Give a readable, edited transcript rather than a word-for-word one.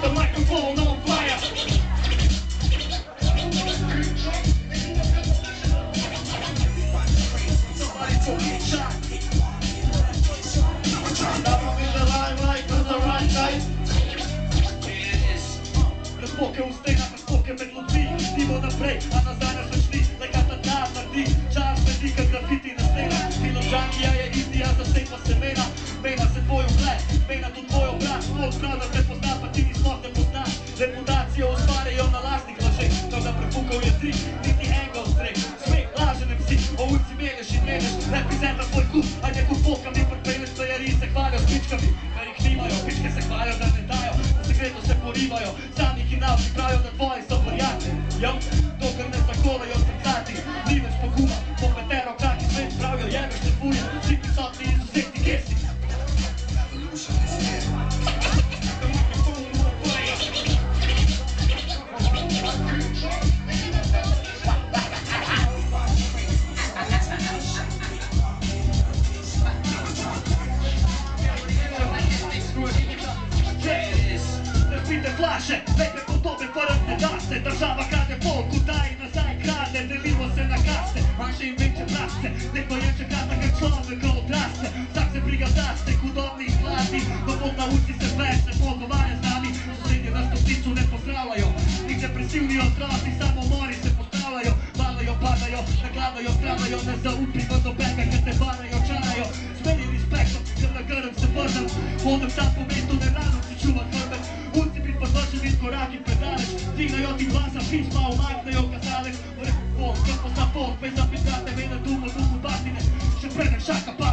The microphone on fire. Somebody talking shot. Now I'm in the limelight on the right side. Разпока устина, разпока медлоти. Диво напред, а назад различни. Леката да мърди, чар медика графити на стена. Филоджанкия е Индия, засейва семена. Мена се твой оглед, менато твой обрат. Твой брада те познава, ти ни смог не познаш. Репутация остваря и он наластник лъже. Но да препукал язик, нити енгъл стрек. Смех, лажен MC, улици менеш и менеш. Репрезента твой клуб, а някой фолка ми предпрелеш. Плеяри се хваля с пичками. Перехнимаjo, пички се хваля да не dajo. Секретно се пориваjo, sami hinavci pravijo da tvoji so prijatelji. Dokler ne zakolajo srca ti, ni več poguma. Po petero kaki svet pravijo, jebeš te fuja. Vsi prisotni izuzeti kesi. Spite flaše, vete po tome pored ne daste. Država krade folku, daje nazaj krade. Delimo se na kaste, manjše im veće praste. Neko je čekata kad človeka odraste. Vsak se briga daste, hudobni i hladni. No pod nauci se veše, pogovanja z nami. Sosednje na stopnicu ne pozdravljajo. Njih depresivni otroci, samo mori se postavljajo. Valajo, padajo, nakladajo, stradajo. Ne zaupi v dobega kad te barajo, čarajo. S meni respektom, kad na grm se vrnem. Hodam sam po mestu, ne radom si čuvat hrbet. Podvršenih koraki predaleč, stigajo ti glasa pisma, umaknejo kazalec. Vrh, folk, krpo za folk, bez zapisate, mene dumo, duhu batine. Še predem šaka pa